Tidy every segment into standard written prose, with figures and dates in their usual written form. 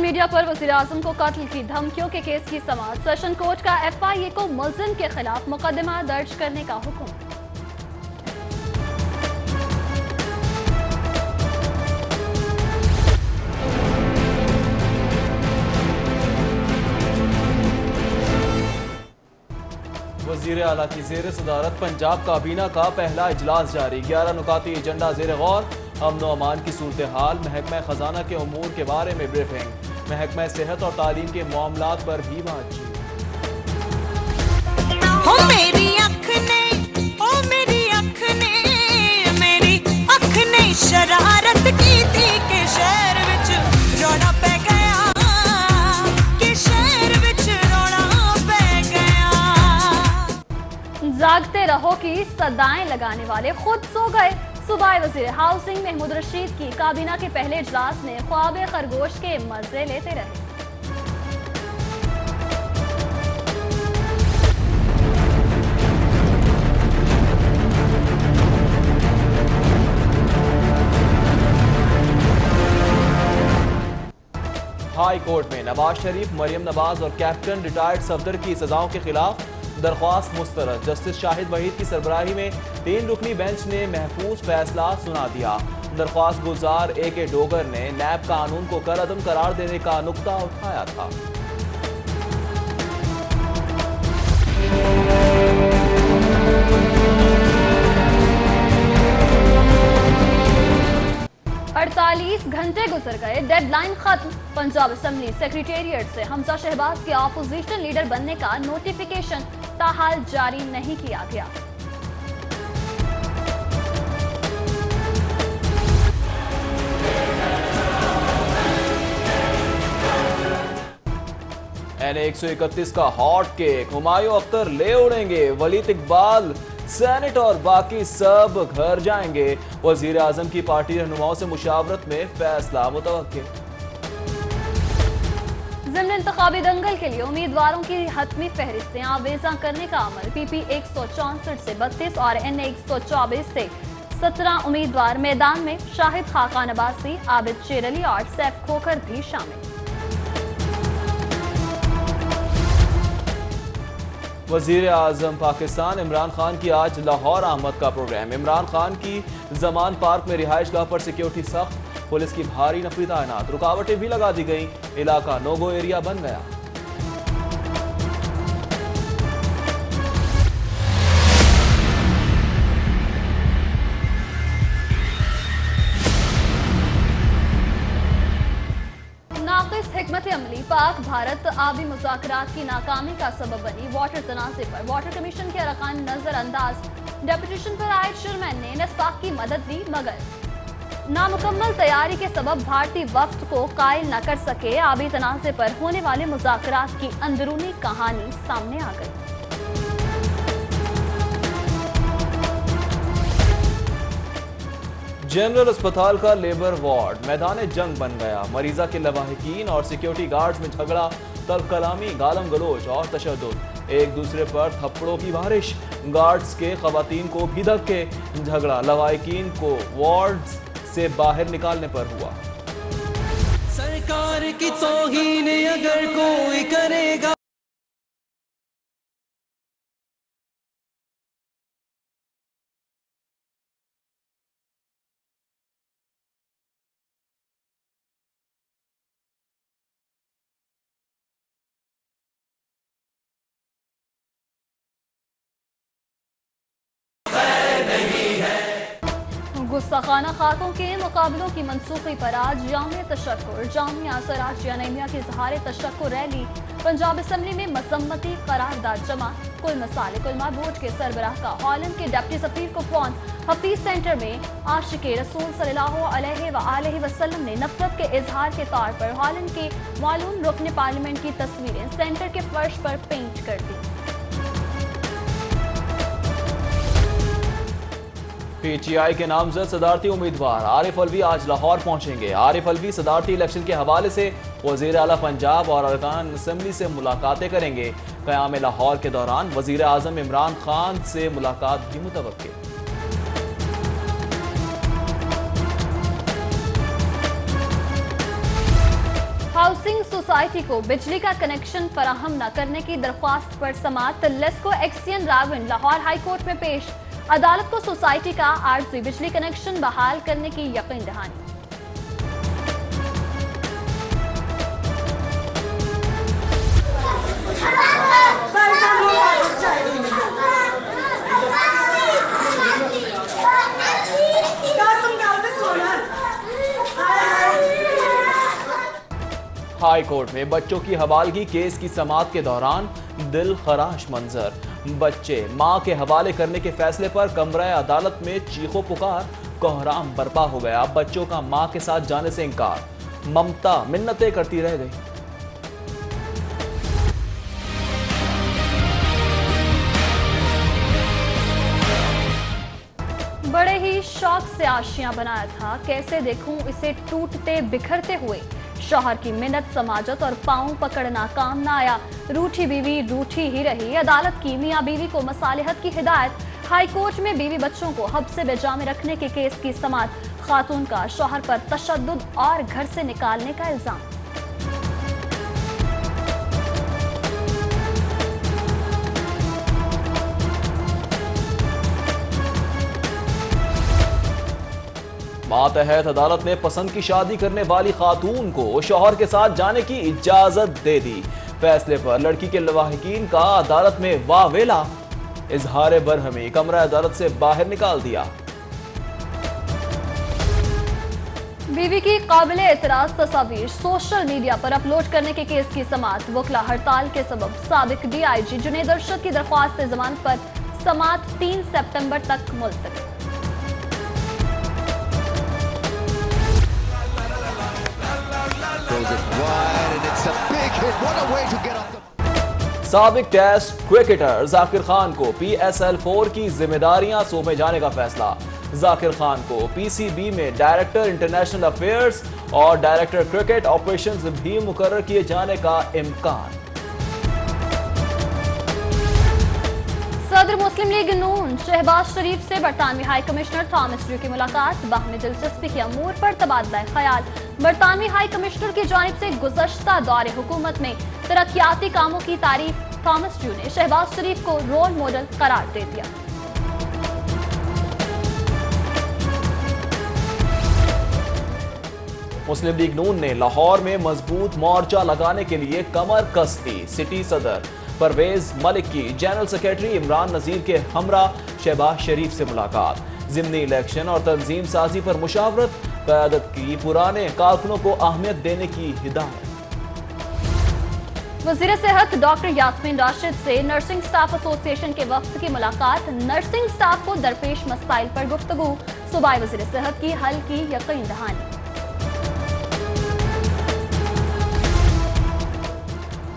Media پر وزیراعظم کو قتل کی دھمکیوں کے کیس کی سماعت، سیشن کورٹ کا FIA کو ملزم کے خلاف مقدمہ درج کرنے کا حکم۔ وزیر اعلیٰ کی زیر صدارت پنجاب کابینہ کا پہلا اجلاس جاری، 11 نکاتی ایجنڈا زیر غور، امن و امان کی صورتحال، محکمہ خزانہ کے امور کے بارے میں بریفنگ، محکمہ صحت اور تعلیم کے معاملات پر بھی بات چیت۔ شرارت کی تھی کہ شہر وچ رونا پہ گیا، کہ شہر وچ رونا پہ گیا۔ جاگتے رہو کی صدائیں لگانے والے خود سو گئے، صوبائی وزیر ہاؤسنگ محمود رشید کی کابینہ کے پہلے اجلاس میں خواب خرگوش کے مزے لیتے رہے۔ ہائی کورٹ میں نواز شریف، مریم نواز اور کیپٹن ریٹائرڈ صفدر کی سزاؤں کے خلاف درخواست مسترد، جسٹس شاہد وحید کی سربراہی میں 3 رکنی بینچ نے محفوظ فیصلہ سنا دیا۔ درخواست گزار AK ڈوگر نے نیب قانون کو کالعدم قرار دینے کا نقطہ اٹھایا تھا۔ 48 گھنٹے گزر گئے، ڈیڈ لائن ختم، پنجاب اسمبلی سیکریٹریٹ سے حمزہ شہباز کے اپوزیشن لیڈر بننے کا نوٹیفیکیشن تاحال جاری نہیں کیا گیا۔ NA-131 کا ہاٹ کیک، ہمایوں اختر لے اڑیں گے، ولید اقبال، سینٹ اور باقی سب گھر جائیں گے، وزیر اعظم کی پارٹی رہنماؤں سے مشاورت میں فیصلہ متوقع۔ ضمن انتخابی دنگل کے لیے امیدواروں کی حتمی فہرستیں آویزاں کرنے کا عمل، PP 164 سے 32 اور NA-124 سے 17 امیدوار میدان میں، شاہد خاقان عباسی، عابد شیر علی اور سیف کھوکھر بھی شامل۔ وزیر اعظم پاکستان عمران خان کی آج لاہور آمد کا پروگرام، عمران خان کی زمان پارک میں رہائش گاہ پر سیکیورٹی سخت، پولیس کی بھاری نفری تعینات، رکاوٹیں بھی لگا دی گئیں، علاقہ نو گو ایریا بن گیا۔ ناقص حکمت عملی پاک بھارت آبی مذاکرات کی ناکامی کا سبب بنی، واٹر تنازع پر واٹر کمیشن کے ارکان نظر انداز، ڈیپوٹیشن پر آئے چیئرمین نے نسپاک کی مدد دی مگر نامکمل تیاری کے سبب بھارتی وفد کو قائل نہ کر سکے، آبی تنازع پر ہونے والے مذاکرات کی اندرونی کہانی سامنے آ گئی۔ جنرل اسپتال کا لیبر وارڈ میدان جنگ بن گیا، مریضہ کے لواحقین اور سیکیورٹی گارڈز میں جھگڑا، تلخ کلامی، گالم گلوچ اور تشدد، ایک دوسرے پر تھپڑوں کی بارش، گارڈز کے خواتین کو بھی دھکے، جھگڑا لواحقین کو وارڈز سے باہر نکالنے پر ہوا۔ سرکار کی توہین اگر کوئی کرے گا گستاخانہ خاتوں کے مقابلوں کی منسوخی پر آج جامع تشکر، جامعہ سراج انیمیا کی اظہار تشکر ریلی، پنجاب اسمبلی میں مذمتی قرارداد جمع، کل مسالک علماء بورڈ کے سربراہ کا ہالینڈ کے ڈپٹی سفیر کو فون، حفیظ سینٹر میں عاشق رسول صلی اللہ علیہ وآلہ وسلم نے نفرت کے اظہار کے طور پر ہالینڈ کے معلوم رکن پارلیمنٹ کی تصویریں سینٹر کے فرش پر پینٹ کر دی۔ PTI کے نامزد صدارتی امیدوار عارف الوی آج لاہور پہنچیں گے، عارف الوی صدارتی الیکشن کے حوالے سے وزیر اعلیٰ پنجاب اور ارکان اسمبلی سے ملاقاتیں کریں گے، قیام لاہور کے دوران وزیر اعظم عمران خان سے ملاقات بھی متوقع۔ ہاؤسنگ सोसाइटी को बिजली का कनेक्शन फराहम न करने की दरख्वास्त पर समाअत लेस्को एक्सियन रावण लाहौर हाई कोर्ट में पेश। अदालत को सोसाइटी का आर्जी बिजली कनेक्शन बहाल करने की यकीन दहानी। हाई कोर्ट में बच्चों की हवालगी केस की समाअत के दौरान दिल खराश मंजर। बच्चे मां के हवाले करने के फैसले पर कमरा अदालत में चीखो पुकार, कोहराम बर्पा हो गया। बच्चों का मां के साथ जाने से इंकार, ममता मिन्नतें करती रह गई। बड़े ही शौक से आशियां बनाया था, कैसे देखूं इसे टूटते बिखरते हुए। शौहर की मिन्नत समाजत और पांव पकड़ना काम न आया। रूठी बीवी रूठी ही रही। अदालत की मियां बीवी को मसालिहत की हिदायत। हाई कोर्ट में बीवी बच्चों को हब्से बेजा में रखने के केस की समाअत। खातून का शौहर पर तशद्दुद और घर से निकालने का इल्जाम। मातहत अदालत ने पसंद की शादी करने वाली खातून को शौहर के साथ जाने की इजाजत दे दी। फैसले पर लड़की के लवाहिकीन का अदालत में वावेला। इजहार बरहमी, कमरा अदालत से बाहर निकाल दिया। बीवी की काबिल एतराज तस्वीर सोशल मीडिया पर अपलोड करने के केस की समाअत। वकला हड़ताल के सबब साबिक DIG जुनैद अरशद की दरख्वास्त जमानत पर समाअत 3 सितंबर तक मुलतवी। साबिक टेस्ट क्रिकेटर जाकिर खान को PSL 4 की जिम्मेदारियां सौंपे जाने का फैसला। जाकिर खान को PCB में डायरेक्टर इंटरनेशनल अफेयर्स और डायरेक्टर क्रिकेट ऑपरेशंस भी मुकर्रर किए जाने का इम्कान। सदर मुस्लिम लीग नून शहबाज शरीफ से बरतानवी हाई कमिश्नर थॉमस ड्रू की मुलाकात। बाहमी दिलचस्पी के अमूर पर तबादला ख्याल। बरतानवी हाई कमिश्नर की जानिब से गुज़श्ता दौरे हुकूमत में तरक्याती कामों की तारीफ। थॉमस ड्रू ने शहबाज शरीफ को रोल मॉडल करार दे दिया। मुस्लिम लीग नून ने लाहौर में मजबूत मोर्चा लगाने के लिए कमर कस दी। सिटी सदर परवेज मलिक की जनरल सेक्रेटरी इमरान नजीर के हमरा शहबाज शरीफ से मुलाकात। ज़िमनी इलेक्शन और तंजीम साजी पर मुशावरत। क़यादत की पुराने कारकुनों को अहमियत देने की हिदायत। वज़ीर सेहत डॉक्टर यास्मीन राशिद से नर्सिंग स्टाफ एसोसिएशन के वफ्द की मुलाकात। नर्सिंग स्टाफ को दरपेश मसाइल पर गुफ्तगू। सूबाई वज़ीर सेहत की हल की यकीन दहानी।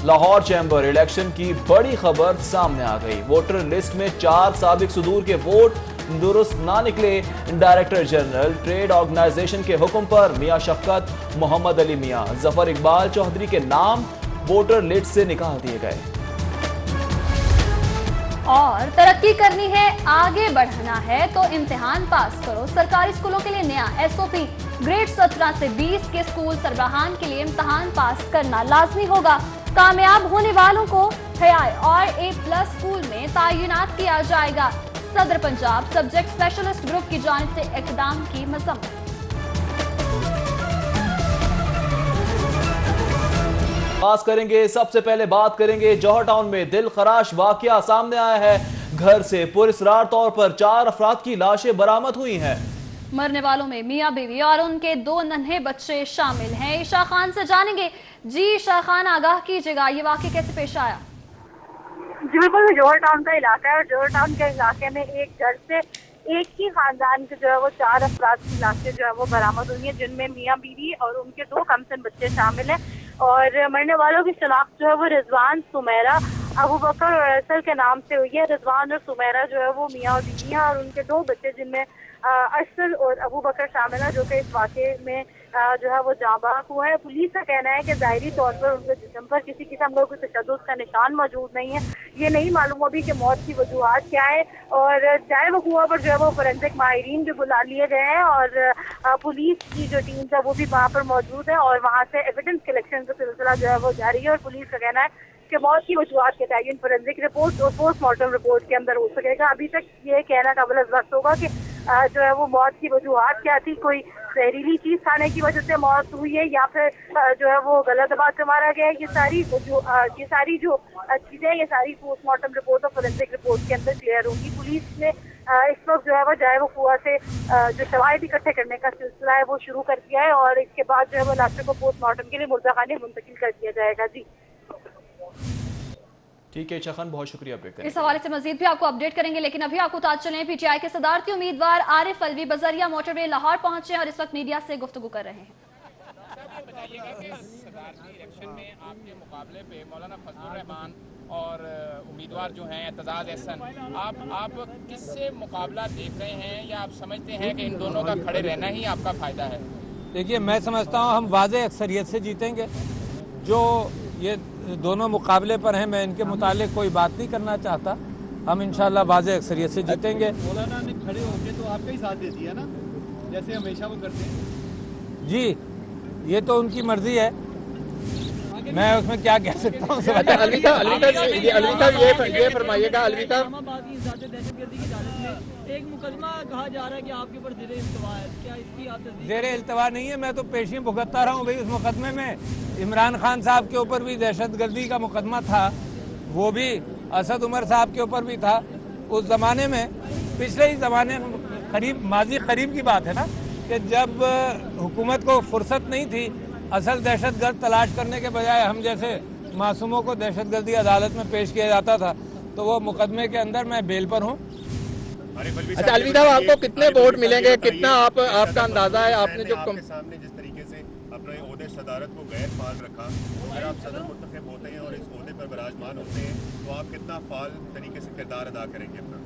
लाहौर चैम्बर इलेक्शन की बड़ी खबर सामने आ गई। वोटर लिस्ट में 4 साबिक सुदूर के वोट दुरुस्त ना निकले। डायरेक्टर जनरल ट्रेड ऑर्गेनाइजेशन के हुक्म पर मियां शफकत, मोहम्मद अली मियां, जफर इकबाल चौधरी के नाम वोटर लिस्ट से निकाल दिए गए। और तरक्की करनी है, आगे बढ़ना है तो इम्तिहान पास करो। सरकारी स्कूलों के लिए नया SOP। ग्रेड 17 से 20 के स्कूल सरबराहान के लिए इम्तिहान पास करना लाजमी होगा। कामयाब होने वालों को हयाए और A+ स्कूल में तैनात किया जाएगा। सदर पंजाब सब्जेक्ट स्पेशलिस्ट ग्रुप की जानिब से इक़दाम की मज़म्मत। सबसे पहले बात करेंगे जौहर टाउन में दिल खराश वाकया सामने आया है। घर से पुरस्रार तौर पर 4 अफराद की लाशें बरामद हुई हैं। मरने वालों में मियां बीवी और उनके 2 नन्हे बच्चे शामिल हैं। ईशा खान से जानेंगे। जी ईशा खान, आगाह कीजिएगा, ये वाकया कैसे पेश आया? जी बिल्कुल, जौहर टाउन का इलाका है और जौहर टाउन के इलाके में एक घर से एक ही खानदान के जो है वो 4 अफराद की लाशें जो है वो बरामद हुई है, जिनमें मियां बीवी और उनके 2 कमसिन बच्चे शामिल हैं। और मरने वालों की शनाख्त जो है वो रिजवान, सुमेरा, अबू बकर और अरसल के नाम से हुई है। रिजवान और सुमेरा जो है वो मियां और बीवी हैं और उनके 2 बच्चे जिनमें अरसल और अबू बकर शामिल है, जो कि इस वाक़े में जो है वो जाँबाक हुआ है। पुलिस का कहना है कि ज़ाहिरी तौर पर उनके जिस्म पर किसी किस्म का कोई तशद्दुद का निशान मौजूद नहीं है। ये नहीं मालूम अभी कि मौत की वजूहात क्या है, और जाए वक़ूआ पर जो है वो फोरेंसिक माहिरीन भी बुला लिए गए हैं और पुलिस की जो टीम है वो भी वहाँ पर मौजूद है और वहाँ से एविडेंस कलेक्शन का सिलसिला जो है वो जारी है। और पुलिस का कहना है कि मौत की वजूहात के तयन फोरेंसिक रिपोर्ट और पोस्टमार्टम रिपोर्ट के अंदर हो सकेगा। अभी तक ये कहना काबिल वक्त होगा कि जो है वो मौत की वजूहात क्या थी, कोई जहरीली चीज खाने की वजह से मौत हुई है या फिर जो है वो गलत दबा से मारा गया है। ये सारी जो चीजें ये सारी पोस्टमार्टम रिपोर्ट और फोरेंसिक रिपोर्ट के अंदर क्लियर होंगी। पुलिस ने इस वक्त जो है वो जाए वक़ूआ से जो शवाहिद इकट्ठे करने का सिलसिला है वो शुरू कर दिया है और इसके बाद जो है वो लाशों को पोस्टमार्टम के लिए मुर्दाखाने मुंतकिल कर दिया जाएगा। जी ठीक है ईशा खान, बहुत शुक्रिया अपडेट करने। इस हवाले से मजीद भी आपको अपडेट करेंगे, लेकिन अभी आपको ताज चलें। पीटीआई के सदारती उम्मीदवार आरिफ अलवी बजरिया मोटरवे लाहौर पहुंचे और इस वक्त मीडिया से गुफ्तगू कर रहे हैं। सदारती इलेक्शन में आपके मुकाबले पे मौलाना फजलुर रहमान और उम्मीदवार जो हैं एतजाज एहसन, आप किससे मुकाबला देख रहे हैं या आप समझते हैं कि इन दोनों का खड़े रहना ही आपका फायदा है? देखिए, मैं समझता हूँ हम वाज़ेह अक्सरियत से जीतेंगे। जो ये दोनों मुकाबले पर हैं, मैं इनके मुतालिक कोई बात नहीं करना चाहता। हम इंशाल्लाह वाज़ेह अक्सरियत से जीतेंगे। मौलाना ने खड़े होके तो आपका ही साथ दे दिया ना, जैसे हमेशा वो करते हैं। जी, ये तो उनकी मर्जी है, मैं उसमें क्या कह सकता हूँ। अलवी साहब ये फरमाइएगा, अलवी साहब दहशतगर्दी की हालत में एक मुकदमा कहा जा रहा है कि आपके ऊपर ज़ेरे इल्तवा है, क्या इसकी आप तस्दीक? ज़ेरे इल्तवा नहीं है, मैं तो पेशी भुगतता रहा हूँ भाई। उस मुकदमे में इमरान खान साहब के ऊपर भी दहशतगर्दी का मुकदमा था, वो भी असद उमर साहब के ऊपर भी था। उस ज़माने में, पिछले ही ज़माने करीब, माजी करीब की बात है ना, कि जब हुकूमत को फुर्सत नहीं थी असल दहशतगर्द तलाश करने के बजाय हम जैसे मासूमों को दहशतगर्दी अदालत में पेश किया जाता था, तो वो मुकदमे के अंदर मैं बेल पर हूँ। अच्छा अलवी साहब, आपको कितने वोट मिलेंगे, कितना आपका अंदाजा है? आपने जो सामने जिस तरीके से अपने ओहदे सदारत को गैर फाल रखा, अगर आप सदर मुंतखब होते हैं और इस ओहदे पर विराजमान होते हैं तो आप कितना फाल तरीके से किरदार अदा करेंगे अपना?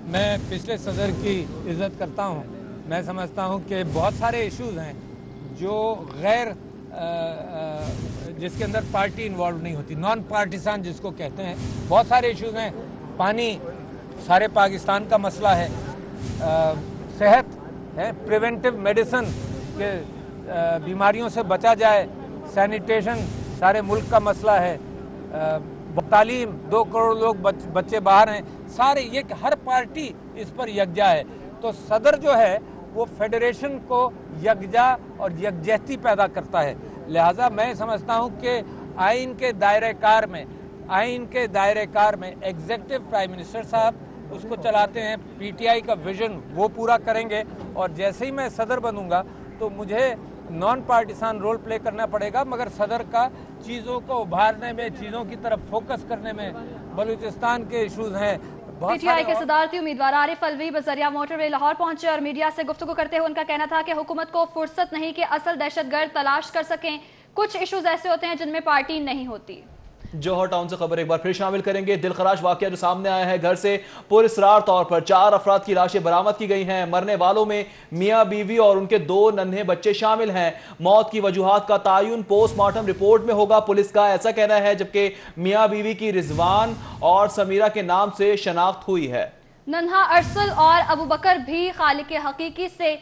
मैं पिछले सदर की इज्जत करता हूँ। मैं समझता हूँ कि बहुत सारे इश्यूज हैं जो गैर जिसके अंदर पार्टी इन्वॉल्व नहीं होती, नॉन पार्टिसान जिसको कहते हैं। बहुत सारे इश्यूज हैं। पानी सारे पाकिस्तान का मसला है, सेहत है, प्रिवेंटिव मेडिसिन के बीमारियों से बचा जाए, सैनिटेशन सारे मुल्क का मसला है, तालीम 2 करोड़ लोग बच्चे बाहर हैं, सारे ये हर पार्टी इस पर यकजा है। तो सदर जो है वो फेडरेशन को यकजा और यकजहती पैदा करता है। लिहाजा मैं समझता हूँ कि आइन के दायरे कार में एग्जीक्यूटिव प्राइम मिनिस्टर साहब उसको चलाते हैं, पीटीआई का विजन वो पूरा करेंगे, और जैसे ही मैं सदर बनूंगा तो मुझे नॉन पार्टिसान रोल प्ले करना पड़ेगा, मगर सदर का चीज़ों को उभारने में, चीज़ों की तरफ फोकस करने में। बलूचिस्तान के इशूज़ हैं। पीटीआई के सदारती उम्मीदवार आरिफ अलवी बजरिया मोटरवे लाहौर पहुंचे और मीडिया से गुफ्तगू करते हुए उनका कहना था कि हुकूमत को फुर्सत नहीं कि असल दहशतगर्द तलाश कर सकें। कुछ इश्यूज ऐसे होते हैं जिनमें पार्टी नहीं होती। जौहर टाउन से खबर एक बार फिर शामिल करेंगे। दिलखराश वाकया जो सामने आया है, घर से पुरअसरार तौर पर 4 अफराद की लाशें बरामद की गई हैं। मरने वालों में मियां बीवी और उनके 2 नन्हे बच्चे शामिल हैं। मौत की वजूहात का तायुन पोस्टमार्टम रिपोर्ट में होगा, पुलिस का ऐसा कहना है, जबकि मियां बीवी की रिजवान और समीरा के नाम से शनाख्त हुई है। नन्हा अरसल और अबू बकर भी खालिक हकीकी से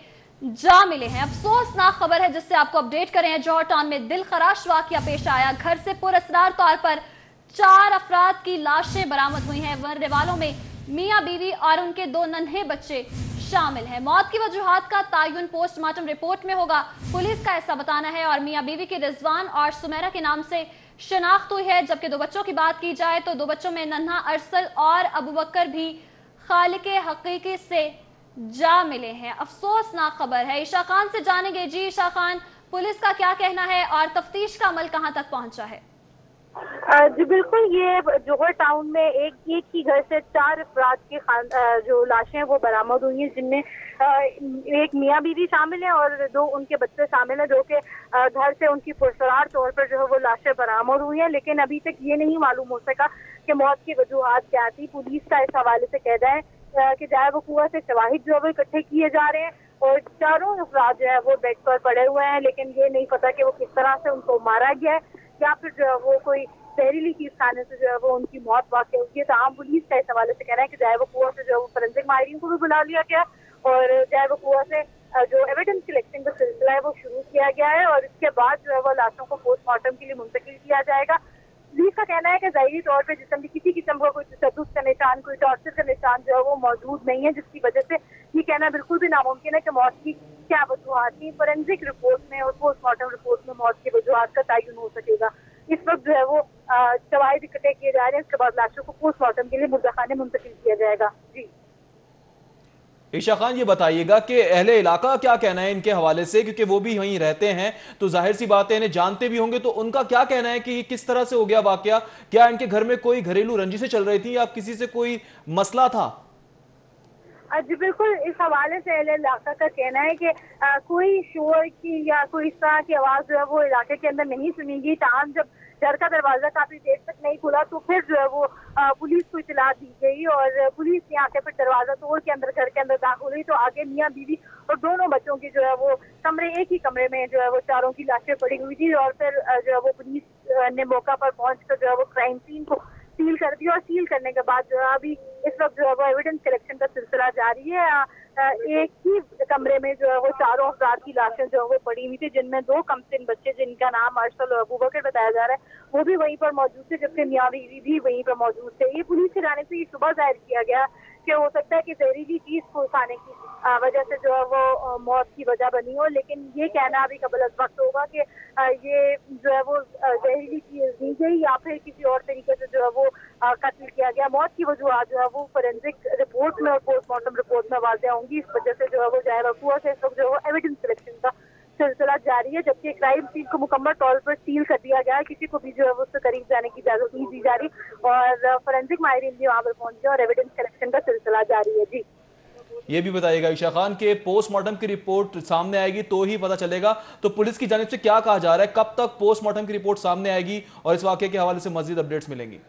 जा मिले हैं। अफसोसनाक खबर है जिससे आपको अपडेट करें। जौहर टाउन में दिलखराश वाकया पेश आया। घर से पुरअसरार तौर पर 4 अफराद की लाशें बरामद हुई हैं। मरने वालों में मियां बीवी और उनके 2 नन्हे बच्चे शामिल हैं। मौत की वजूहात का तायुन पोस्टमार्टम रिपोर्ट में होगा, पुलिस का ऐसा बताना है। और मियां बीवी की रिजवान और सुमेरा के नाम से शनाख्त हुई है, जबकि 2 बच्चों की बात की जाए तो 2 बच्चों में नन्हा अरसल और अबू बकर भी खालिक हकीकी से जा मिले हैं। अफसोसनाक खबर है। ईशा खान से जानेंगे। जी ईशा खान, पुलिस का क्या कहना है और तफ्तीश का अमल कहां तक पहुंचा है? जी बिल्कुल, ये जौहर टाउन में एक ही घर से 4 अफराद की जो लाशें वो बरामद हुई हैं, जिनमें एक मियां बीवी शामिल है और 2 उनके बच्चे शामिल हैं, जो कि घर से उनकी पुरअसरार तौर पर जो है वो लाशें बरामद हुई हैं। लेकिन अभी तक ये नहीं मालूम हो सका कि मौत की वजूहात क्या थी। पुलिस का इस हवाले से कहना है कि जाए वक़ूआ से शवाहिद जो है वो इकट्ठे किए जा रहे हैं और चारों अफराद जो है वो बेड पर पड़े हुए हैं, लेकिन ये नहीं पता कि वो किस तरह से उनको मारा गया है या फिर जो है वो कोई जहरीली चीज खाने से जो है वो उनकी मौत वाक़ई हुई है। तमाम पुलिस का इस हवाले से कहना है कि जाए वकूआ से जो है वो फोरेंसिक माहिरीन को भी बुला लिया गया और जाए वकूआ से जो एविडेंस कलेक्शन का सिलसिला है वो शुरू किया गया है और इसके बाद जो है वो लाशों को पोस्टमार्टम के लिए मुंतकिल किया जाएगा। पुलिस का कहना है कि ज़ाहिरी तौर पे जिसम भी किसी किस्म का कोई तशद्दुद का निशान, कोई टॉर्चर का निशान जो है वो मौजूद नहीं है, जिसकी वजह से ये कहना बिल्कुल भी नामुमकिन है कि मौत की क्या वजूहात थी। फोरेंसिक रिपोर्ट में और पोस्टमार्टम रिपोर्ट में मौत की वजूहात का तयन हो सकेगा। इस वक्त जो है वो शवाहिद इकट्ठे किए जा रहे हैं, इसके बाद लाशों को पोस्टमार्टम के लिए मुर्दाखाने मुंतकिल किया जाएगा। जी ईशा खान, ये बताइएगा कि अहले इलाका क्या कहना है इनके हवाले से, क्योंकि वो भी वहीं रहते हैं तो जाहिर सी बात है इन्हें जानते भी होंगे, तो उनका क्या कहना है कि किस तरह से हो गया वाकया? क्या इनके घर में कोई घरेलू रंजिशें चल रही थी या किसी से कोई मसला था? जी बिल्कुल, इस हवाले से अहले इलाका का कहना है कि कोई शोर की या कोई इस तरह की आवाज़ जो है वो इलाके के अंदर नहीं सुनी गई। ताहम जब घर का दरवाजा काफी देर तक नहीं खुला तो फिर जो है वो पुलिस को इतला दी गई और पुलिस यहाँ के फिर दरवाजा तोड़ के अंदर घर के अंदर दाखिल हुई तो आगे मियाँ बीवी और दोनों बच्चों की जो है वो एक ही कमरे में जो है वो चारों की लाशें पड़ी हुई थी और फिर जो है वो पुलिस ने मौका पर पहुंचकर जो है वो क्राइम सीन को सील कर दिया और सील करने के बाद जो है अभी इस वक्त जो है वो एविडेंस कलेक्शन का सिलसिला जारी है। एक ही कमरे में जो है वो चारों अफराद की लाशें जो है वो पड़ी हुई थी, जिनमें 2 कमसिन बच्चे जिनका नाम अरसल और अबू बकर बताया जा रहा है वो भी वहीं पर मौजूद थे, जबकि मियाँ बीवी भी वहीं पर मौजूद थे। ये पुलिस की जानिब से ये सुबह जाहिर किया गया कि हो सकता है कि जहरीली चीज को खाने की वजह से जो है वो मौत की वजह बनी हो, लेकिन ये कहना अभी कबल अज़ वक्त होगा कि ये जो है वो जहरीली चीज दी गई या फिर किसी और तरीके से जो है वो कत्ल किया गया। मौत की वजूहत जो है वो फोरेंसिक रिपोर्ट में और पोस्टमार्टम रिपोर्ट में वाज़ेह होंगी। इस वजह से जो है वो जाहिर वकूआ से इस वक्त जो है एविडेंस कलेक्शन का सिलसिला जारी है, जबकि क्राइम सीन को मुकम्मल तौर पर सील कर दिया गया है। किसी को भी जो है उससे करीब जाने की इजाजत नहीं दी जा रही और फोरेंसिक माहिरीन भी वहाँ पर पहुंच गए और एविडेंस कलेक्शन का सिलसिला जारी है। जी ये भी बताइएगा ईशा खान के पोस्टमार्टम की रिपोर्ट सामने आएगी तो ही पता चलेगा, तो पुलिस की जानिब से क्या कहा जा रहा है, कब तक पोस्टमार्टम की रिपोर्ट सामने आएगी और इस वाकये के हवाले से मजीद अपडेट्स मिलेंगी?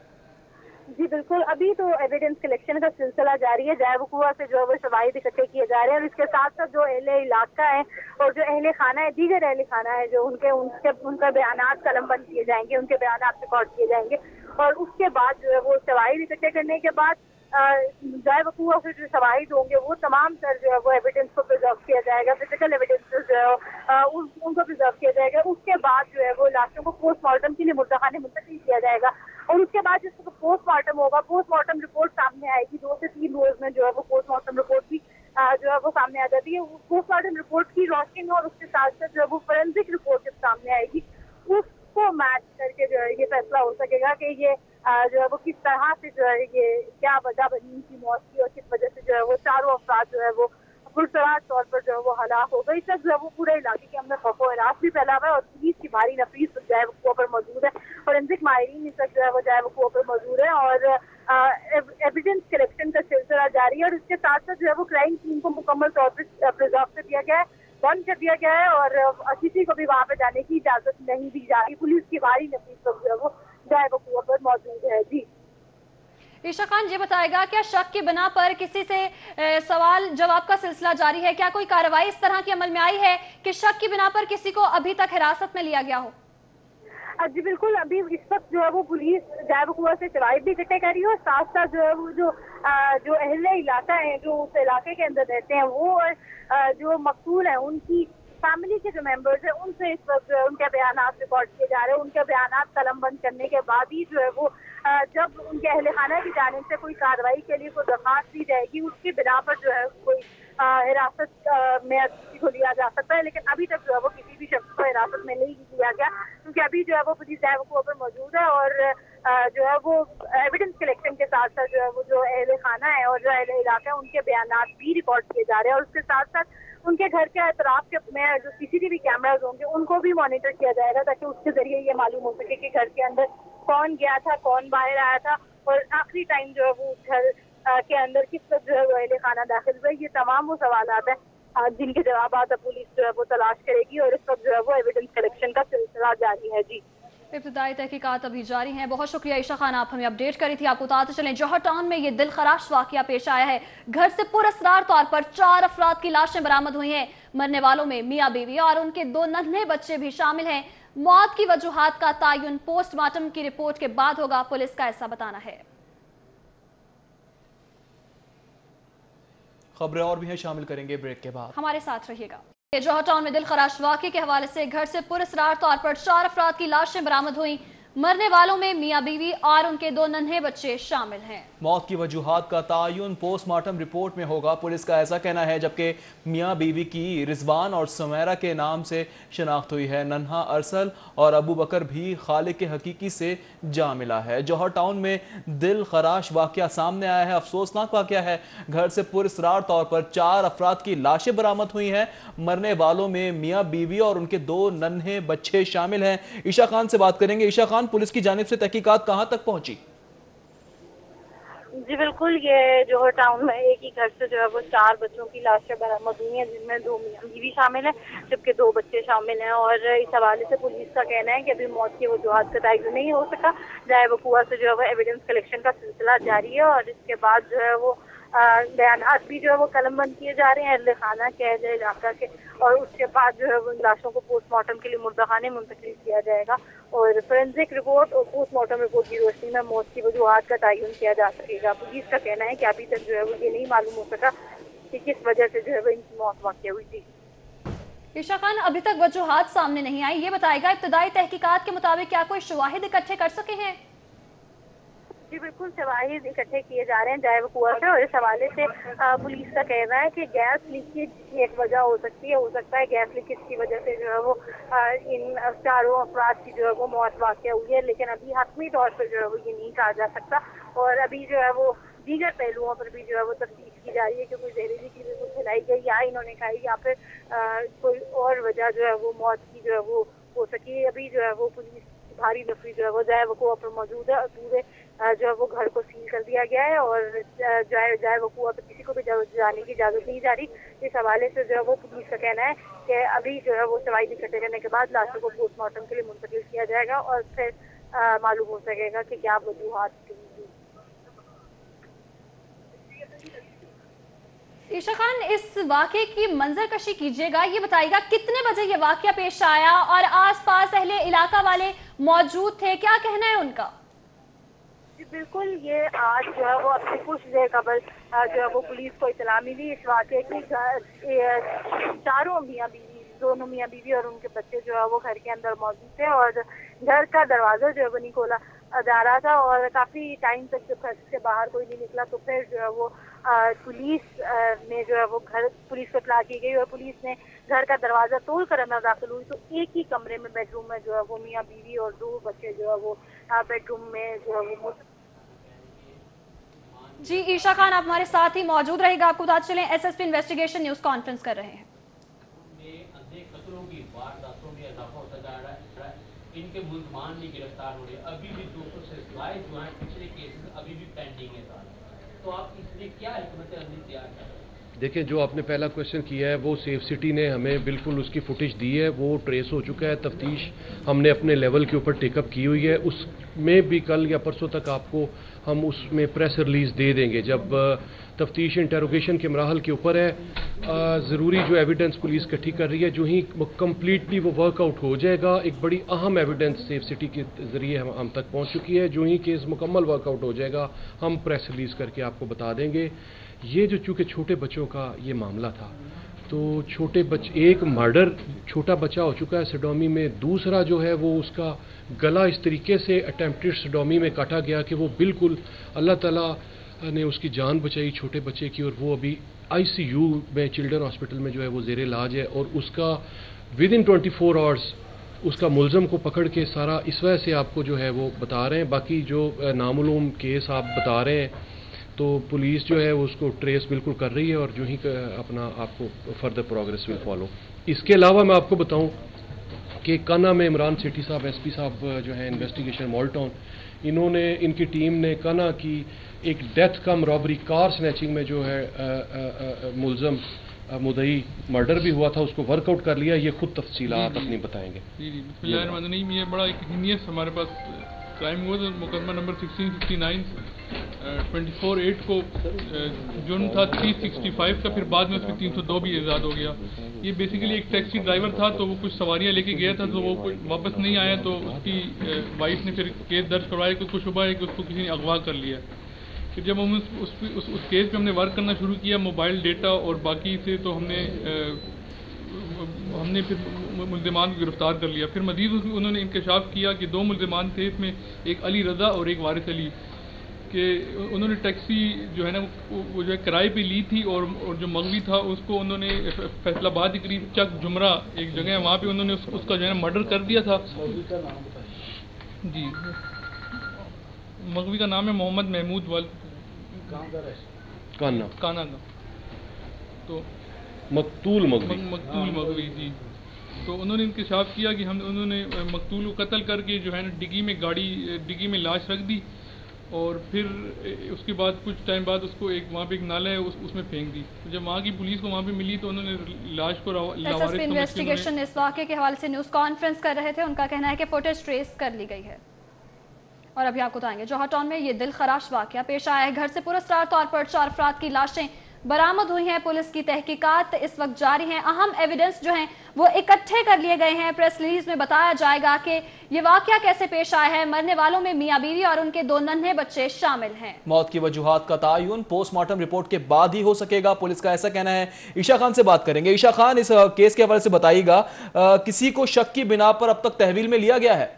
जी बिल्कुल, अभी तो एविडेंस कलेक्शन का सिलसिला जारी है। जाए वकूआ से जो है वो शवाहिद इकट्ठे किए जा रहे हैं और इसके साथ साथ जो अहले इलाका है और जो अहले खाना है, दीगर अहले खाना है, जो उनका बयानात कलमबंद किए जाएंगे, उनके बयानात रिकॉर्ड किए जाएंगे और उसके बाद जो है वो शवाहिद इकट्ठे करने के बाद जाए वकूआ से जो शवाहिद होंगे वो तमाम सर जो है वो एविडेंस को प्रिजर्व किया जाएगा, फिजिकल एविडेंस जो है उनको प्रिजर्व किया जाएगा। उसके बाद जो है वो लाशों को पोस्टमार्टम के लिए मुर्दाखाने मुंतकिल किया जाएगा और उसके बाद जिसको पोस्टमार्टम होगा, पोस्टमार्टम रिपोर्ट सामने आएगी। 2 से 3 रोज में जो है वो पोस्टमार्टम रिपोर्ट भी जो है वो सामने आ जाती है। पोस्टमार्टम रिपोर्ट की रोशनी में और उसके साथ साथ जो है वो फोरेंसिक रिपोर्ट जब सामने आएगी उसको मैच करके जो है ये फैसला हो सकेगा कि ये जो है वो किस तरह से जो है ये क्या वजह बनी इनकी मौत की और किस वजह से जो है वो चारों अफराद जो है वो पुरसरार तौर पर जो है वो हलाक हो गई। तक जो है वो पूरे इलाके के अंदर खौफ और हरास भी फैला हुआ है और पुलिस की भारी नफीस जाए वकूआ पर मौजूद है। फोरेंसिक माहिरीन इस वक्त जो है वो जाए वकूआ पर मौजूद है और एविडेंस कलेक्शन का सिलसिला जारी है और इसके साथ साथ जो है वो क्राइम सीन को मुकम्मल तौर पर प्रिजर्व कर दिया गया है, बंद कर दिया गया है और किसी को भी वहाँ पे जाने की इजाजत नहीं दी जा रही। पुलिस की भारी नफीस जो है वो जाए वकूआ पर मौजूद है। जी ईशा खान, ये बताएगा क्या शक की बिना पर किसी से सवाल जवाब का सिलसिला जारी है? क्या कोई कार्रवाई इस तरह की अमल में आई है कि शक की बिना पर किसी को अभी तक हिरासत में लिया गया हो? जी बिल्कुल, अभी इस वक्त जो है वो पुलिस जाए वकूआ से शवाहिद भी इकट्ठे कर रही है और साथ साथ जो है वो जो अहले इलाका है, जो उस इलाके के अंदर रहते हैं, वो जो मकसूल है उनकी फैमिली के जो मेंबर्स हैं उनसे इस वक्त उनके बयानात रिकॉर्ड किए जा रहे हैं। उनके बयानात कलमबंद करने के बाद ही जो है वो जब उनके अहले खाना की जानिब से कोई कार्रवाई के लिए कोई दरख्वास्त दी जाएगी उसकी बिना पर जो है कोई हिरासत में किसी को लिया जा सकता है, लेकिन अभी तक जो है वो किसी भी शख्स को हिरासत में नहीं लिया गया क्योंकि अभी जो है वो पुलिस जाए वकूआ पर मौजूद है और जो है वो एविडेंस कलेक्शन के साथ साथ जो है वो जो अहले खाना है और जो अहले इलाका है उनके बयानात भी रिकॉर्ड किए जा रहे हैं और उसके साथ साथ उनके घर के अतराफ के में जो CCTV कैमराज होंगे उनको भी मॉनिटर किया जाएगा ताकि उसके जरिए ये मालूम हो सके कि घर के अंदर कौन गया था, कौन बाहर आया था और आखिरी टाइम जो है वो उस घर के अंदर किस वक्त जो है वो अहले खाना दाखिल हुए। ये तमाम वो सवालात हैं जिनके जवाब पुलिस जो है वो तलाश करेगी और इस वक्त जो है वो एविडेंस कलेक्शन का सिलसिला जारी है। जी इब्तिदाई तहकीकात अभी जारी हैं। बहुत शुक्रिया ईशा खान, आप हमें अपडेट करी थी। आपको बताते चलें, जौहर टाउन में ये दिलखराश वाकया पेश आया है। घर से पुरअसरार तौर पर 4 अफराद की लाशें बरामद हुई हैं। मरने वालों में मियां बीवी और उनके 2 नन्हे बच्चे भी शामिल हैं। मौत की वजूहात का तयन पोस्टमार्टम की रिपोर्ट के बाद होगा, पुलिस का ऐसा बताना है। खबरें और भी हैं, शामिल करेंगे ब्रेक के बाद, हमारे साथ रहिएगा। जौहर टाउन में दिलखराश वाक़े के हवाले से घर से पुरअसरार तौर पर 4 अफराद की लाशें बरामद हुई। मरने वालों में मियां बीवी और उनके 2 नन्हे बच्चे शामिल हैं। मौत की वजूहात का तयन पोस्टमार्टम रिपोर्ट में होगा, पुलिस का ऐसा कहना है। जबकि मियां बीवी की रिजवान और सुमेरा के नाम से शनाख्त हुई है। नन्हा अरसल और अबू बकर भी खालिक के हकीकी से जा मिला है। जौहर टाउन में दिल खराश वाकया सामने आया है, अफसोसनाक वाकया है। घर से पुरअसरार तौर पर 4 अफराद की लाशें बरामद हुई हैं। मरने वालों में मियां बीवी और उनके 2 नन्हे बच्चे शामिल हैं। ईशा खान से बात करेंगे। ईशा खान, पुलिस की जानिब से तहकीकात कहां तक पहुंची? जी बिल्कुल, ये जौहर टाउन में एक ही घर से जो है वो 4 बच्चों की लाशें बरामद हुई हैं, जिनमें 2 मियां बीवी शामिल हैं, जबकि 2 बच्चे शामिल हैं। और इस हवाले से पुलिस का कहना है कि अभी मौत की वजूहात का तयन नहीं हो सका। जाए वकूआ से जो है वो एविडेंस कलेक्शन का सिलसिला जारी है और इसके बाद जो है वो बयानात भी जो है वो कलमबंद किए जा रहे हैं अहले खाना के, अहले इलाका के, और उसके बाद जो है वो लाशों को पोस्टमार्टम के लिए मुर्दाखाने मुंतकिल किया जाएगा और फोरेंसिक रिपोर्ट और पोस्टमार्टम रिपोर्ट की रोशनी में मौत की वजूहात का तयन किया जा सकेगा। पुलिस का कहना है कि अभी तक जो है वो ये नहीं मालूम हो सका कि किस वजह से जो है वो इनकी मौत वाक़ हुई थी। ईशा खान, अभी तक वजूहात सामने नहीं आई, ये बताएगा इब्तिदाई तहकीकात के मुताबिक क्या कोई शवाहिद इकट्ठे कर सके हैं? जी बिल्कुल, शवाहिद इकट्ठे किए जा रहे हैं जाए वकूआ से, और इस हवाले से पुलिस का कहना है कि गैस लीकेज एक वजह हो सकती है। हो सकता है गैस लीकेज की वजह से जो है वो इन 4 अफराद की जो है वो मौत वाक़ हुई है, लेकिन अभी हतमी तौर पर जो है वो ये नहीं कहा जा सकता। और अभी जो है वो दीगर पहलुओं पर भी जो है वो तफ्तीश की जा रही है कि कोई जहरीली चीज़ें कुछ खिलाई गई या इन्होंने खाई या फिर कोई और वजह जो है वो मौत की जो है वो हो सकी। अभी जो है वो पुलिस भारी नफरी जो है वो जाए वकूआ पर मौजूद है और पूरे जो है वो घर को सील कर दिया गया है और जाए वकूआ पर किसी को भी जाने की इजाज़त नहीं जा रही। इस हवाले से जो है वो पुलिस का कहना है कि अभी जो है वो शवाहिद इकट्ठे करने के बाद लाशों को पोस्टमार्टम के लिए मुंतकिल किया जाएगा और फिर मालूम हो सकेगा कि क्या वजूहात थी। ईशा खान, इस वाक़े की मंजर कशी कीजिएगा, ये बताइएगा कितने बजे ये वाक़या पेश आया और आसपास अहले इलाका वाले मौजूद थे, क्या कहना है उनका? जी बिल्कुल, ये आज जो है वो अपनी कुछ देर कबल जो है वो पुलिस को इत्तला मिली इस वाक़े की। 4 मियां बीवी, 2 मियां बीवी और उनके बच्चे जो है वो घर के अंदर मौजूद थे और घर का दरवाज़ा जो है वो नहीं खोला जा रहा था और काफ़ी टाइम तक जब घर से बाहर कोई नहीं निकला तो फिर जो है वो पुलिस ने जो है वो पुलिस को इत्तला की गई और पुलिस ने घर का दरवाज़ा तोड़ कर अंदर दाखिल हुई तो एक ही कमरे में, बेडरूम में जो है वो मियां बीवी और 2 बच्चे जो है वो बेडरूम में जो है वो। जी ईशा खान, आप हमारे साथ ही मौजूद रहेगा। आपको बताते चलें, एसएसपी इन्वेस्टिगेशन न्यूज़ कॉन्फ्रेंस कर रहे हैं। इनके मुल्जमान नहीं गिरफ्तार हो रहे, अभी भी 227 जो हैं पिछले केसेस अभी भी पेंडिंग है सारे, तो आप इसलिए क्या हिकमत अमली तैयार कर रहे हैं? देखिए, जो आपने पहला क्वेश्चन किया है वो सेफ सिटी ने हमें बिल्कुल उसकी फुटेज दी है, वो ट्रेस हो चुका है। तफ्तीश हमने अपने लेवल के ऊपर टेकअप की हुई है, उसमें भी कल या परसों तक आपको हम उसमें प्रेस रिलीज़ दे देंगे जब तफ्तीश इंटेरोगेशन के मराहल के ऊपर है। ज़रूरी जो एविडेंस पुलिस इकट्ठी कर रही है, जो ही कम्प्लीटली वो वर्कआउट हो जाएगा, एक बड़ी अहम एविडेंस सेफ सिटी के ज़रिए हम तक पहुंच चुकी है। जो ही केस मुकम्मल वर्कआउट हो जाएगा हम प्रेस रिलीज़ करके आपको बता देंगे। ये जो चूँकि छोटे बच्चों का ये मामला था, तो छोटे बच्चे, एक मर्डर छोटा बच्चा हो चुका है सडोमी में, दूसरा जो है वो उसका गला इस तरीके से अटेम्प्टेड सडोमी में काटा गया कि वो बिल्कुल अल्लाह ताला ने उसकी जान बचाई छोटे बच्चे की और वो अभी ICU में, चिल्ड्रन हॉस्पिटल में जो है वो ज़ेर इलाज है और उसका विदिन 24 आवर्स उसका मुलज़म को पकड़ के सारा इस वजह से आपको जो है वो बता रहे हैं। बाकी जो नामालूम केस आप बता रहे हैं तो पुलिस जो है उसको ट्रेस बिल्कुल कर रही है और जो ही अपना आपको फर्दर प्रोग्रेस विल फॉलो। इसके अलावा मैं आपको बताऊं कि काना में इमरान सेठी साहब, SP साहब जो है इन्वेस्टिगेशन मॉल टाउन, इन्होंने, इनकी टीम ने काना की एक डेथ कम रॉबरी कार स्नैचिंग में जो है मुलज़म मुदई मर्डर भी हुआ था उसको वर्कआउट कर लिया, ये खुद तफसीलात अपनी बताएंगे। जी जी, बिस्मिल्लाहिर्रहमानिर्रहीम। ये बड़ा एक हीनियस हमारे पास क्राइम हुआ था, मुकदमा नंबर 1669 24/8 को जुर्म था 365 का, फिर बाद में उसमें 302 भी आज़ाद हो गया। ये बेसिकली एक टैक्सी ड्राइवर था, तो वो कुछ सवारियाँ लेके गया था, तो वो वापस नहीं आया, तो उसकी वाइफ ने फिर केस दर्ज करवाया कि कुछ शुबा है कि उसको किसी ने अगवा कर लिया। फिर जब हम उस केस पे हमने वर्क करना शुरू किया, मोबाइल डेटा और बाकी से, तो हमने फिर मुल्ज़िमान को गिरफ्तार कर लिया। फिर मज़ीद उन्होंने इंकशाफ किया कि 2 मुल्ज़िमान थे, इसमें एक अली रज़ा और एक वारिस अली, कि उन्होंने टैक्सी जो है ना वो जो है किराए पे ली थी, और जो मगवी था उसको उन्होंने फैसलाबाद के करीब चक जुमरा एक जगह है, वहाँ पे उन्होंने उसका जो है मर्डर कर दिया था। जी, मगवी का नाम है मोहम्मद महमूद वाल काना का, तो मकतूल मगवी जी। तो उन्होंने इंकशाफ किया कि उन्होंने मकतूल को कत्ल करके जो है ना डिग्गी में लाश रख दी, और फिर उसके बाद कुछ टाइम बाद उसको वहाँ पे एक नाला है उसमें फेंक दी। जब वहाँ की पुलिस को वहाँ पे मिली, तो उन्होंने लाश को लावारिस इन्वेस्टिगेशन इस वाक़े के हवाले से न्यूज़ कॉन्फ्रेंस कर रहे थे। उनका कहना है कि फुटेज ट्रेस कर ली गई है। और अभी आपको बताएंगे जौहर टाउन में ये दिल खराश वाकया पेश आया है। घर से पुरस्कार तौर पर 4 अफराद की लाशें बरामद हुई हैं। पुलिस की तहकीकात इस वक्त जारी हैं। अहम एविडेंस जो हैं वो इकट्ठे कर लिए गए हैं। प्रेस रिलीज में बताया जाएगा कि ये वाकया कैसे पेश आया है। मरने वालों में मियां बीवी और उनके 2 नन्हे बच्चे शामिल हैं। मौत की वजूहात का तायुन पोस्टमार्टम रिपोर्ट के बाद ही हो सकेगा, पुलिस का ऐसा कहना है। ईशा खान से बात करेंगे। ईशा खान, इस केस के हवाले से बताइएगा, किसी को शक की बिना पर अब तक तहवील में लिया गया है?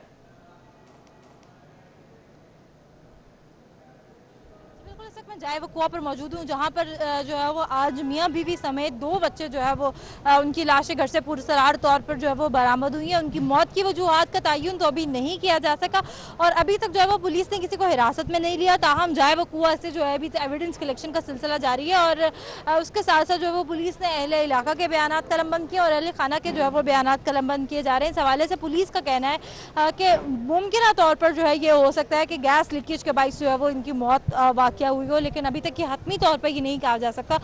जाए वो कुआं पर मौजूद हूँ, जहाँ पर जो है वो आज मियाँ बीवी समेत 2 बच्चे जो है वो उनकी लाशें घर से पुरस्कार तौर पर जो है वो बरामद हुई हैं। उनकी मौत की वजूहात का तयन तो अभी नहीं किया जा सका, और अभी तक जो है वो पुलिस ने किसी को हिरासत में नहीं लिया। ताहम जाए वो कुआं से जो है अभी एविडेंस कलेक्शन का सिलसिला जारी है, और उसके साथ साथ जो है वो पुलिस ने अहले इलाका के बयानात कलमबंद किए और अहले खाना के जो है वो बयानात कलमबंद किए जा रहे हैं। इस हवाले से पुलिस का कहना है कि मुमकिन तौर पर जो है ये हो सकता है कि गैस लीकेज के बाइस जो है वो इनकी मौत वाक़या हुई हो, लेकिन अभी तक ये हतमी तौर पर ये नहीं कहा जा सकता।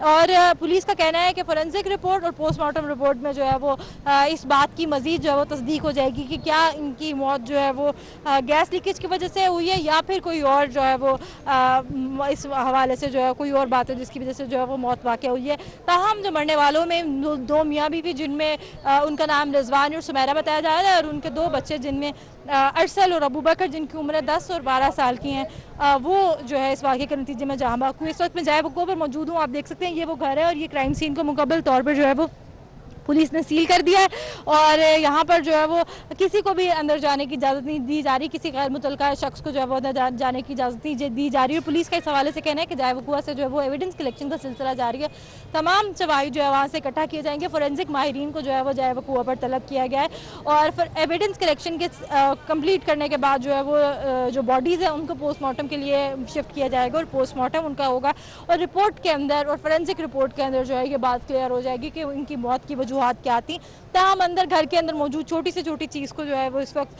और पुलिस का कहना है कि फोरेंसिक रिपोर्ट और पोस्टमार्टम रिपोर्ट में जो है वो इस बात की मजीद जो है वो तस्दीक हो जाएगी कि क्या इनकी मौत जो है वो गैस लीकेज की वजह से हुई है या फिर कोई और जो है वो इस हवाले से जो है कोई और बात है जिसकी वजह से जो है वो मौत वाक़या हुई है। ताहम जो मरने वालों में 2 मियाँ बीवी, जिनमें उनका नाम रिजवान और सुमेरा बताया जा रहा है, और उनके 2 बच्चे जिनमें अरसल और अबू बकर, जिनकी उम्र 10 और 12 साल की हैं, वो जो है इस वाक़े के नतीजे में जहाँ बाक हुई। इस वक्त मैं जाए वक़्त पर मौजूद हूँ। आप देख सकते हैं ये वो घर है, और ये क्राइम सीन को मुकम्मल तौर पर जो है वो पुलिस ने सील कर दिया है, और यहाँ पर जो है वो किसी को भी अंदर जाने की इजाज़त नहीं दी जा रही। किसी गैर मुतल्लका शख्स को जो है वो अंदर जाने की इजाज़त नहीं दी जा रही है। पुलिस का इस हवाले से कहना है कि जाए वकुआ से जो है वो एविडेंस कलेक्शन का सिलसिला जारी है। तमाम शवाहिद जो है वहाँ से इकट्ठा किए जाएंगे। फोरेंसिक माहिरीन को जो है वो जाए वकुआ पर तलब किया गया है, और फिर एविडेंस कलेक्शन के कम्प्लीट करने के बाद जो है वो जो बॉडीज़ हैं उनको पोस्टमार्टम के लिए शिफ्ट किया जाएगा, और पोस्टमार्टम उनका होगा, और रिपोर्ट के अंदर और फोरेंसिक रिपोर्ट के अंदर जो है ये बात क्लियर हो जाएगी कि इनकी मौत की वजूहात क्या थी। तमाम अंदर घर के अंदर मौजूद छोटी से छोटी चीज़ को जो है वो इस वक्त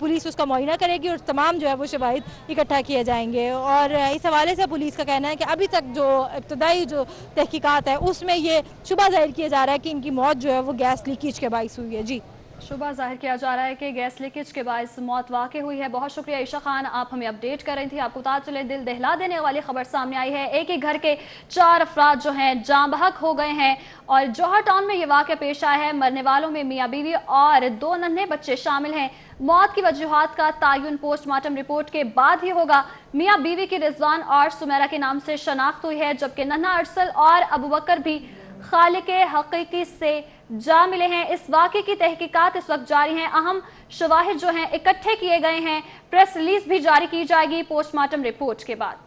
पुलिस उसका मुआयना करेगी, और तमाम जो है वो शवाहिद इकट्ठा किए जाएंगे। और इस हवाले से पुलिस का कहना है कि अभी तक जो इब्तदाई जो तहकीकात है उसमें ये शुबा जाहिर किया जा रहा है कि इनकी मौत जो है वो गैस लीकेज के बाइस हुई है। जी, शुबा जाहिर किया जा रहा है कि गैस लीकेज के बायस मौत वाक़ई हुई है। बहुत शुक्रिया ईशा खान, आप हमें अपडेट कर रही थी। आपको बता चले दिल दहला देने वाली खबर सामने आई है। एक ही घर के 4 अफराद जो हैं जाँ बहक हो गए हैं, और जौहर टाउन में ये वाक़या पेश आया है। मरने वालों में मियाँ बीवी और 2 नन्हे बच्चे शामिल हैं। मौत की वजूहात का तायुन पोस्टमार्टम रिपोर्ट के बाद ही होगा। मियाँ बीवी की रिजवान और सुमेरा के नाम से शनाख्त हुई है, जबकि नन्हा अरसल और अबू बकर भी खालिक हकीकी से जा मिले हैं। इस वाक़े की तहकीकात इस वक्त जारी हैं। अहम शवाहिद जो हैं इकट्ठे किए गए हैं। प्रेस रिलीज भी जारी की जाएगी पोस्टमार्टम रिपोर्ट के बाद।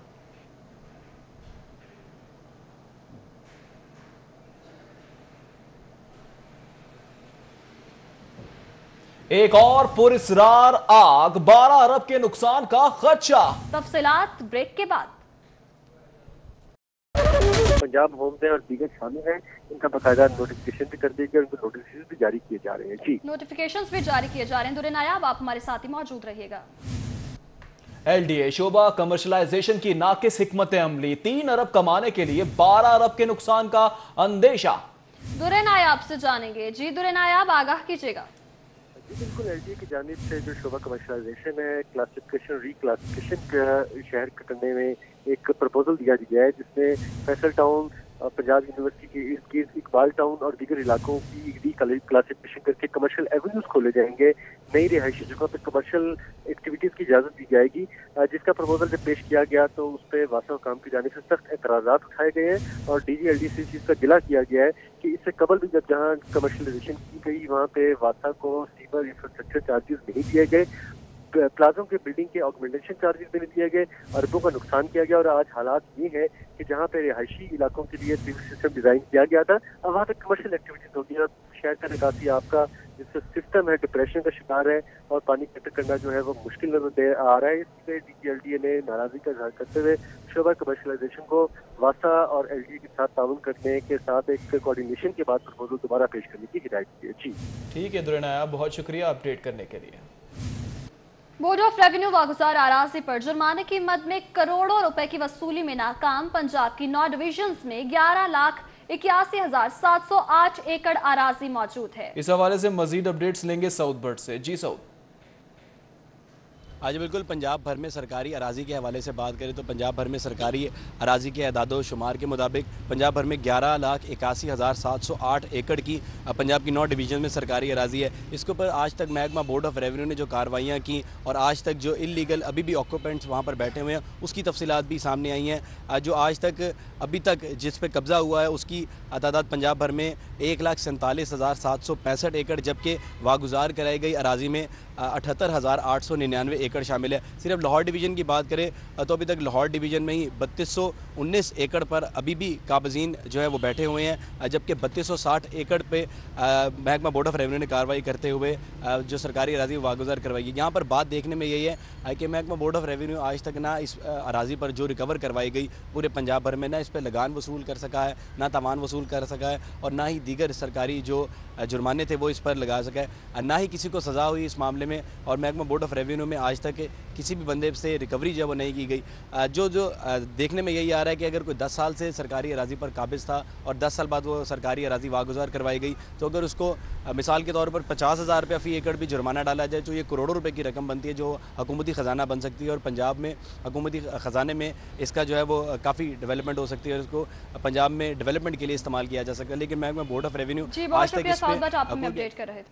एक और पुरस्कार आग, 12 अरब के नुकसान का खदशा। तफसीलात ब्रेक के बाद। पंजाब होम से और दीगर शामिल हैं, इनका बाकायदा नोटिफिकेशन भी कर दिया गया, उनको नोटिफिकेशन भी जारी किए जा रहे हैं। जी, नोटिफिकेशंस भी जारी किए जा रहे हैं। दुरे नायाब, आप हमारे साथ ही मौजूद रहिएगा। LDA शोबा कमर्शलाइजेशन की नाकिस हिकमत अमली, 3 अरब कमाने के लिए 12 अरब के नुकसान का अंदेशा। दुरे नायाब से जानेंगे। जी दुरे नायाब, आगाह कीजिएगा। जी बिल्कुल, LDA की जानिब से जो शोबा कमर्शलाइजेशन है, क्लासिफिकेशन रीक्लासिफिकेशन शहर करने में एक प्रपोजल दिया गया है, जिसमें फैसल टाउन, पंजाब यूनिवर्सिटी के इर्द गिर्द इकबाल टाउन और दीगर इलाकों की रीक्लासिफिकेशन करके कमर्शियल एवेन्यूज खोले जाएंगे। नई रिहायशी जगहों पर कमर्शियल एक्टिविटीज की इजाजत दी जाएगी। जिसका प्रपोजल जब पेश किया गया तो उस पर वासा हुकाम की जानिब से सख्त एतराज़ात उठाए गए हैं और DG LDA से इस चीज़ का गिला किया गया है कि इससे कबल भी जब जहाँ कमर्शलाइजेशन की गई वहाँ पे वासा को सीवर इंफ्रास्ट्रक्चर चार्जेस नहीं दिए गए, प्लाजों के बिल्डिंग के ऑगमेंटेशन चार्जेस भी नहीं दिए गए, अरबों का नुकसान किया गया। और आज हालात ये हैं कि जहाँ पे रिहायशी इलाकों के लिए सिविल सिस्टम डिजाइन किया गया था, अब वहाँ पे कमर्शियल एक्टिविटीज होती है। शहर का निकासी आपका जिससे सिस्टम है डिप्रेशन का शिकार है और पानी इकट्ठा करना जो है वो मुश्किल नजर आ रहा है। इस पे DG LDA ने नाराजगी का इजहार करते हुए शोबा कमर्शलाइजेशन को वासा और LDA के साथ ताउन करने के साथ एक कोऑर्डिनेशन के बाद प्रपोजल दोबारा पेश करने की हिदायत की है। जी ठीक है दुरे नायाब, बहुत शुक्रिया अपडेट करने के लिए। बोर्ड ऑफ रेवेन्यू वागुजार अराजी पर जुर्माने की मद में करोड़ों रुपए की वसूली में नाकाम। पंजाब की 9 डिवीजन्स में 11,81,708 एकड़ अराजी मौजूद है। इस हवाले से मजीद अपडेट्स लेंगे साउथ बर्ड से। जी साउथ। आज बिल्कुल पंजाब भर में सरकारी अराजी के हवाले से बात करें तो पंजाब भर में सरकारी अराजी के अदादो शुमार के मुताबिक पंजाब भर में 11,81,708 एकड़ की पंजाब की 9 डिवीजन में सरकारी अराजी है। इसके ऊपर आज तक महकमा बोर्ड ऑफ रेवेन्यू ने जो कार्रवाइयाँ की और आज तक जो इलीगल अभी भी ऑक्यूपेंट्स वहाँ पर बैठे हुए हैं उसकी तफसीलात भी सामने आई हैं। जो आज तक अभी तक जिस पर कब्ज़ा हुआ है उसकी तादाद पंजाब भर में 1,47,765 एकड़, जबकि वागुजार कराई गई अराजी में 78,899 एकड़ शामिल है। सिर्फ लाहौर डिवीज़न की बात करें तो अभी तक लाहौर डिवीज़न में ही 3219 एकड़ पर अभी भी काबज़ीन जो है वो बैठे हुए हैं, जबकि 3260 एकड़ पे महकमा बोर्ड ऑफ रेवेन्यू ने कार्रवाई करते हुए जो सरकारी अराजी वागुजार करवाई है। यहाँ पर बात देखने में यही है कि महकमा बोर्ड ऑफ रेवेन्यू आज तक ना इस अराजी पर जो रिकवर करवाई गई पूरे पंजाब भर में ना इस पर लगान वसूल कर सका है, ना तावान वसूल कर सका है और ना ही दीगर सरकारी जो जुर्माने थे वो इस पर लगा सका है, ना ही किसी को सज़ा हुई इस मामले में। और महकमा बोर्ड ऑफ रेवेन्यू में आज तक किसी भी बंदे से रिकवरी जो है वो नहीं की गई। जो देखने में यही आ रहा है कि अगर कोई 10 साल से सरकारी अराजी पर काबिज था और 10 साल बाद वो सरकारी अराजी वागुजार करवाई गई तो अगर उसको मिसाल के तौर पर 50,000 रुपया फ़ी एकड़ भी जुर्माना डाला जाए तो ये करोड़ों रुपए की रकम बनती है जो हुकूमती ख़जाना बन सकती है और पंजाब में हुकूमती ख़जाने में इसका जो है वो काफ़ी डेवलपमेंट हो सकती है और इसको पंजाब में डेवलपमेंट के लिए इस्तेमाल किया जा सकता है। लेकिन महकमा बोर्ड ऑफ रेवेन्यू आज तक अपडेट कर रहे थे।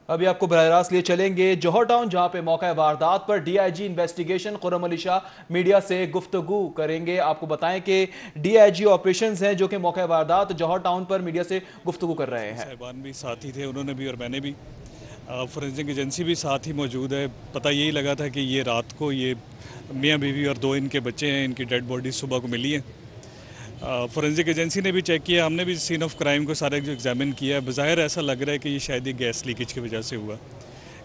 अभी आपको बराह रास्त लिए चलेंगे जौहर टाउन, जहां पे मौका वारदात पर DIG investigation Khurram Ali Shah media से गुफ्तगू करेंगे। आपको बताएं कि DIG ऑपरेशंस हैं जो कि मौका वारदात जौहर टाउन पर मीडिया से गुफ्तगू कर रहे हैं। साहिबान भी साथ ही थे, उन्होंने भी और मैंने भी, फोरेंसिक एजेंसी भी साथ ही मौजूद है। पता यही लगा था कि ये रात को ये मियाँ बीवी और 2 इनके बच्चे हैं, इनकी डेड बॉडी सुबह को मिली है। फोरेंसिक एजेंसी ने भी चेक किया, हमने भी सीन ऑफ क्राइम को सारा जो एग्जामिन किया है। बज़ाहिर ऐसा लग रहा है कि ये शायद ही गैस लीकेज की वजह से हुआ।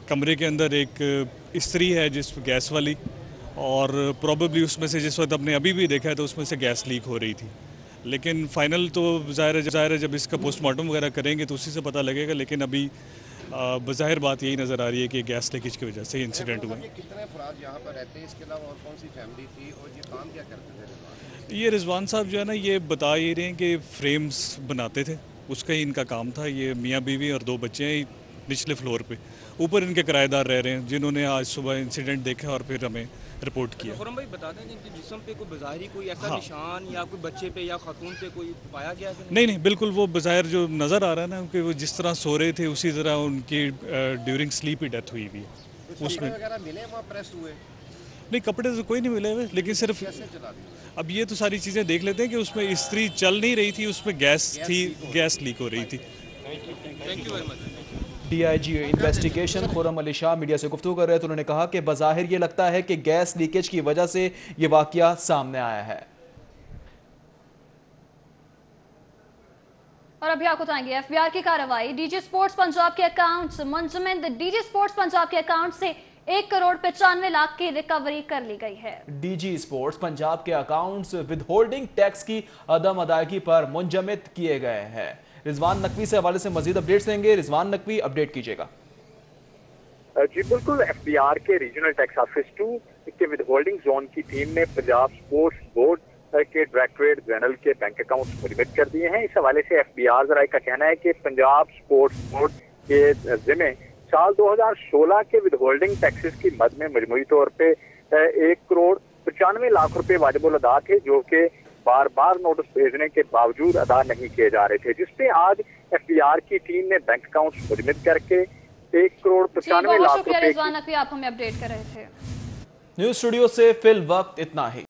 कमरे के अंदर एक इस्त्री है जिस गैस वाली, और प्रॉबेबली उसमें से जिस वक्त आपने अभी भी देखा है तो उसमें से गैस लीक हो रही थी। लेकिन फाइनल तो ज़ाहिर है जब इसका पोस्टमार्टम वगैरह करेंगे तो उसी से पता लगेगा। लेकिन अभी बज़ाहिर बात यही नज़र आ रही है कि गैस लीकेज की वजह से इंसिडेंट हुआ। कितने अफराद यहाँ पर रहते हैं, इसके अलावा और कौन सी फैमिली थी और ये काम क्या करते थे? ये रिजवान साहब जो है ना ये बता ही रहे हैं कि फ्रेम्स बनाते थे, उसका ही इनका काम था। ये मियाँ बीवी और 2 बच्चे हैं निचले फ्लोर पे, ऊपर इनके किराएदार रह रहे हैं जिन्होंने आज सुबह इंसिडेंट देखा और फिर हमें रिपोर्ट किया। खुर्रम भाई बता दें कि जिस्म पे कोई बज़ाहिरी कोई ऐसा निशान या कोई बच्चे पे या खातून पे कोई पाया गया है? नहीं, बिल्कुल वो बज़ाहिर जो नज़र आ रहा है ना कि वो जिस तरह सो रहे थे उसी तरह उनकी ड्यूरिंग स्लीप ही डेथ हुई हुई है। उसमें नहीं, कपड़े तो कोई नहीं मिले हुए, लेकिन सिर्फ अब ये तो सारी चीज़ें देख लेते हैं कि उसमें इस्त्री चल नहीं रही थी, उसमें गैस थी, गैस लीक हो रही थी। Thank you very much. DIG investigation Khurram Ali Shah media से गुफ्तगू कर रहे थे। उन्होंने कहा कि बज़ाहिर ये लगता है कि गैस लीकेज की वजह से ये वाकया सामने आया है। और अभी आपको बताएंगे FBR की कार्रवाई, DG स्पोर्ट्स पंजाब के अकाउंट मुंजमद DG स्पोर्ट्स पंजाब के अकाउंट से 1,95 लाख की रिकवरी कर ली गई है। DG स्पोर्ट्स पंजाब के अकाउंट्स विदहोल्डिंग टैक्स की अदम अदायगी पर मुंजमद किए गए हैं। रिजवान नकवी से हवाले से मजीद अपडेट्स देंगे। रिजवान नकवी, अपडेट कीजिएगा। जी बिल्कुल, FBR के रीजनल टैक्स ऑफिस 2 के विद होल्डिंग जोन की टीम ने पंजाब स्पोर्ट्स बोर्ड के डायरेक्टरेट जनरल के बैंक अकाउंट मुलवित कर दिए हैं। इस हवाले से FBR ज़राए का कहना है कि पंजाब स्पोर्ट्स बोर्ड के जिम्मे साल 2016 के विद होल्डिंग टैक्सेस की मद में मजमूई तौर पे 1,95,00,000 रुपए वाजिबुल अदा थे, जो कि बार बार नोटिस भेजने के बावजूद अदा नहीं किए जा रहे थे, जिसपे आज FBR की टीम ने बैंक अकाउंट मुलवित करके 1,95,00,000 शुक्रिया रुपए रिजवान नकवी, आप हमें अपडेट कर रहे थे। न्यूज स्टूडियो से फिल वक्त इतना ही।